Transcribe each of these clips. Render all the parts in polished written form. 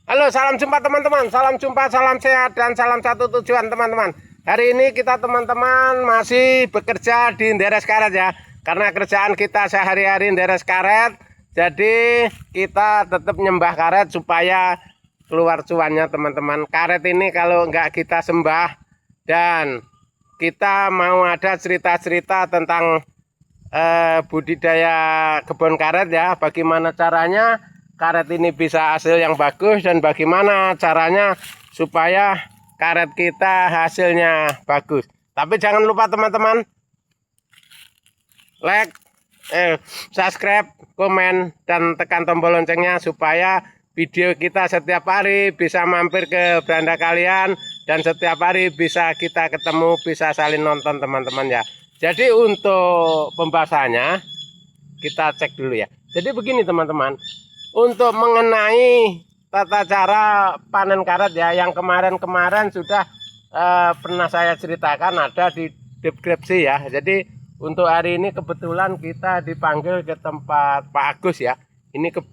Halo, salam jumpa teman-teman. Salam jumpa, salam sehat, dan salam satu tujuan teman-teman. Hari ini kita teman-teman masih bekerja di nderes karet ya. Karena kerjaan kita sehari-hari nderes karet, jadi kita tetap nyembah karet supaya keluar cuannya teman-teman. Karet ini kalau nggak kita sembah dan kita mau ada cerita-cerita tentang budidaya kebun karet ya, bagaimana caranya karet ini bisa hasil yang bagus dan bagaimana caranya supaya karet kita hasilnya bagus. Tapi jangan lupa teman-teman like, subscribe, komen, dan tekan tombol loncengnya supaya video kita setiap hari bisa mampir ke beranda kalian dan setiap hari bisa kita ketemu, bisa saling nonton teman-teman ya. Jadi untuk pembahasannya kita cek dulu ya. Jadi begini teman-teman, untuk mengenai tata cara panen karet ya, yang kemarin-kemarin sudah pernah saya ceritakan ada di deskripsi ya. Jadi untuk hari ini kebetulan kita dipanggil ke tempat Pak Agus ya. Ini kok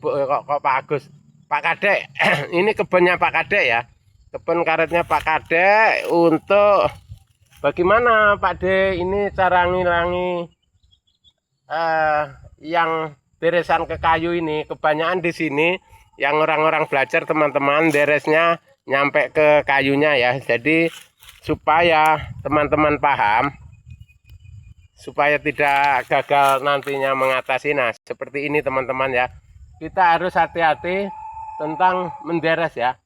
Pak Agus, Pak Kadek. Ini kebunnya Pak Kadek ya, kebun karetnya Pak Kadek. Untuk bagaimana Pak De ini cara ngilangi yang deresan ke kayu ini. Kebanyakan di sini yang orang-orang belajar teman-teman deresnya nyampe ke kayunya ya. Jadi supaya teman-teman paham, supaya tidak gagal nantinya mengatasi. Nah seperti ini teman-teman ya, kita harus hati-hati tentang menderes ya.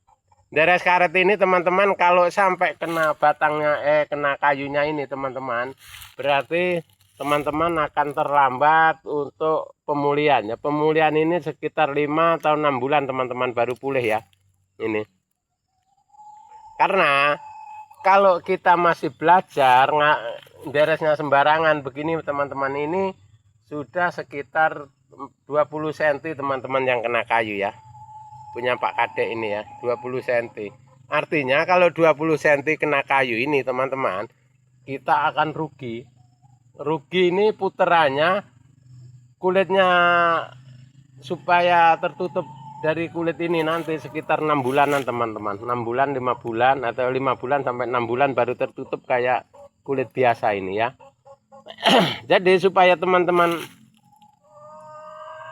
Deres karet ini teman-teman kalau sampai kena batangnya, kena kayunya ini teman-teman, berarti teman-teman akan terlambat untuk pemulihan ya. Pemulihan ini sekitar 5 atau 6 bulan teman-teman baru pulih ya ini. Karena kalau kita masih belajar deresnya sembarangan begini teman-teman, ini sudah sekitar 20 cm teman-teman yang kena kayu ya. Punya Pak Kadek ini ya, 20 cm. Artinya kalau 20 cm kena kayu ini teman-teman, kita akan rugi. Rugi ini puterannya, kulitnya supaya tertutup dari kulit ini nanti sekitar 6 bulanan teman-teman. 6 bulan, 5 bulan, atau 5 bulan sampai 6 bulan baru tertutup kayak kulit biasa ini ya. Jadi supaya teman-teman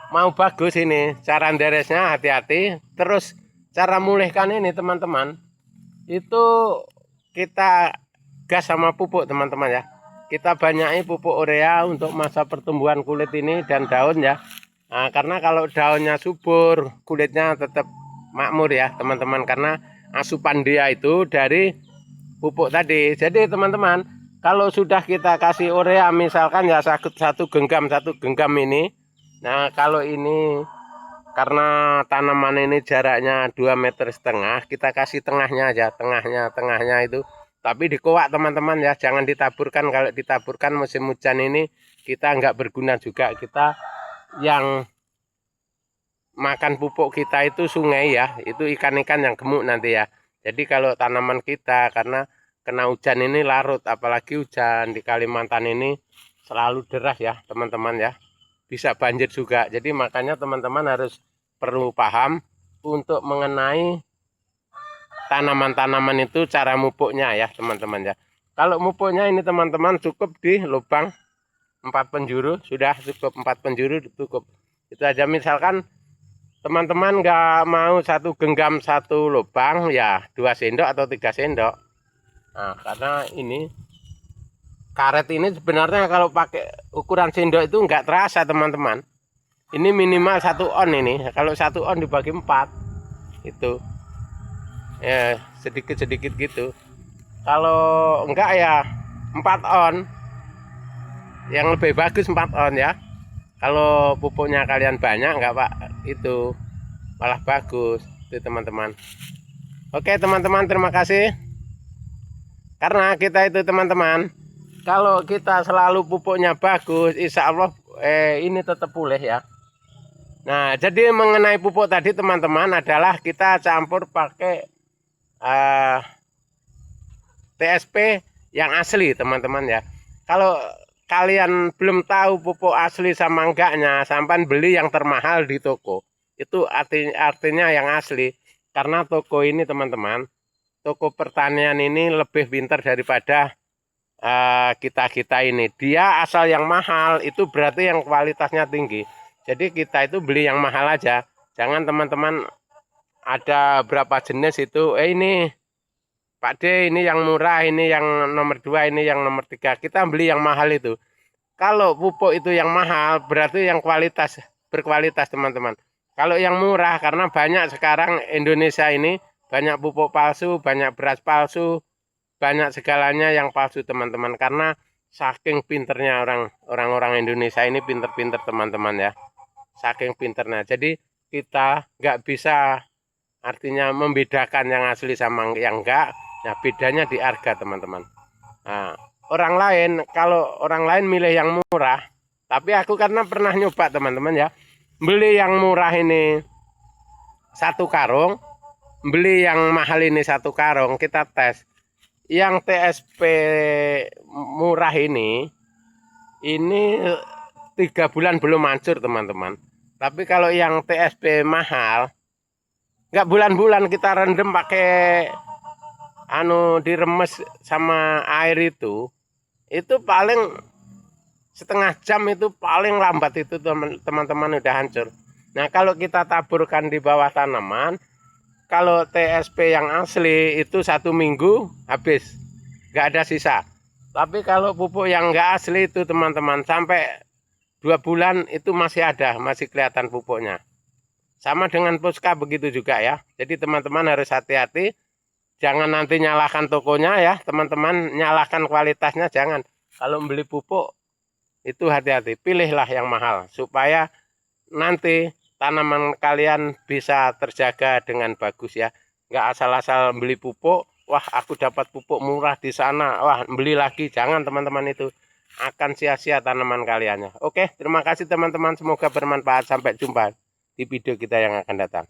mau bagus ini, cara deresnya hati-hati. Terus cara mulihkan ini teman-teman, itu kita gas sama pupuk teman-teman ya. Kita banyaki pupuk urea untuk masa pertumbuhan kulit ini dan daun ya. Nah, karena kalau daunnya subur, kulitnya tetap makmur ya teman-teman, karena asupan dia itu dari pupuk tadi. Jadi teman-teman, kalau sudah kita kasih urea misalkan ya satu genggam ini. Nah kalau ini karena tanaman ini jaraknya 2,5 meter, kita kasih tengahnya aja, tengahnya itu. Tapi dikoak teman-teman ya, jangan ditaburkan. Kalau ditaburkan musim hujan ini kita nggak berguna juga. Kita yang makan pupuk kita itu sungai ya, itu ikan-ikan yang gemuk nanti ya. Jadi kalau tanaman kita karena kena hujan ini larut, apalagi hujan di Kalimantan ini selalu deras ya teman-teman ya, bisa banjir juga. Jadi makanya teman-teman harus perlu paham untuk mengenai tanaman-tanaman itu cara mupuknya ya teman-teman ya. Kalau mupuknya ini teman-teman cukup di lubang 4 penjuru, sudah cukup 4 penjuru cukup. Itu aja. Misalkan teman-teman nggak mau satu genggam satu lubang ya 2 sendok atau 3 sendok. Nah karena ini karet ini sebenarnya kalau pakai ukuran sendok itu nggak terasa teman-teman. Ini minimal 1 on ini. Kalau 1 on dibagi 4 itu ya sedikit-sedikit gitu. Kalau enggak ya 4 on. Yang lebih bagus 4 on ya. Kalau pupuknya kalian banyak enggak Pak, itu malah bagus itu teman-teman. Oke teman-teman, terima kasih. Karena kita itu teman-teman, kalau kita selalu pupuknya bagus, insya Allah ini tetap pulih ya. Nah jadi mengenai pupuk tadi teman-teman adalah kita campur pakai TSP yang asli teman-teman ya. Kalau kalian belum tahu pupuk asli sama enggaknya, sampai beli yang termahal di toko, itu artinya yang asli. Karena toko ini teman-teman, toko pertanian ini lebih pintar daripada kita-kita ini. Dia asal yang mahal, itu berarti yang kualitasnya tinggi. Jadi kita itu beli yang mahal aja. Jangan teman-teman ada berapa jenis itu, ini Pak D, ini yang murah, ini yang nomor 2, ini yang nomor 3. Kita beli yang mahal itu. Kalau pupuk itu yang mahal, berarti yang berkualitas teman-teman. Kalau yang murah, karena banyak sekarang Indonesia ini, banyak pupuk palsu, banyak beras palsu, banyak segalanya yang palsu teman-teman. Karena saking pinternya orang-orang Indonesia ini pinter-pinter teman-teman ya. Saking pinternya. Jadi kita nggak bisa artinya membedakan yang asli sama yang enggak. Nah, bedanya di harga teman-teman. Nah, orang lain, kalau orang lain milih yang murah, tapi aku karena pernah nyoba teman-teman ya, beli yang murah ini 1 karung, beli yang mahal ini 1 karung, kita tes. Yang TSP murah ini 3 bulan belum hancur teman-teman. Tapi kalau yang TSP mahal, nggak bulan-bulan kita rendam pakai diremes sama air itu paling setengah jam itu paling lambat itu teman-teman udah hancur. Nah kalau kita taburkan di bawah tanaman, kalau TSP yang asli itu 1 minggu habis, nggak ada sisa. Tapi kalau pupuk yang nggak asli itu teman-teman sampai 2 bulan itu masih ada, masih kelihatan pupuknya. Sama dengan Puska begitu juga ya. Jadi teman-teman harus hati-hati. Jangan nanti nyalakan tokonya ya teman-teman, nyalakan kualitasnya jangan. Kalau beli pupuk itu hati-hati, pilihlah yang mahal supaya nanti tanaman kalian bisa terjaga dengan bagus ya. Nggak asal-asal beli pupuk, wah aku dapat pupuk murah di sana, wah beli lagi. Jangan teman-teman, itu akan sia-sia tanaman kaliannya. Oke, terima kasih teman-teman, semoga bermanfaat. Sampai jumpa di video kita yang akan datang.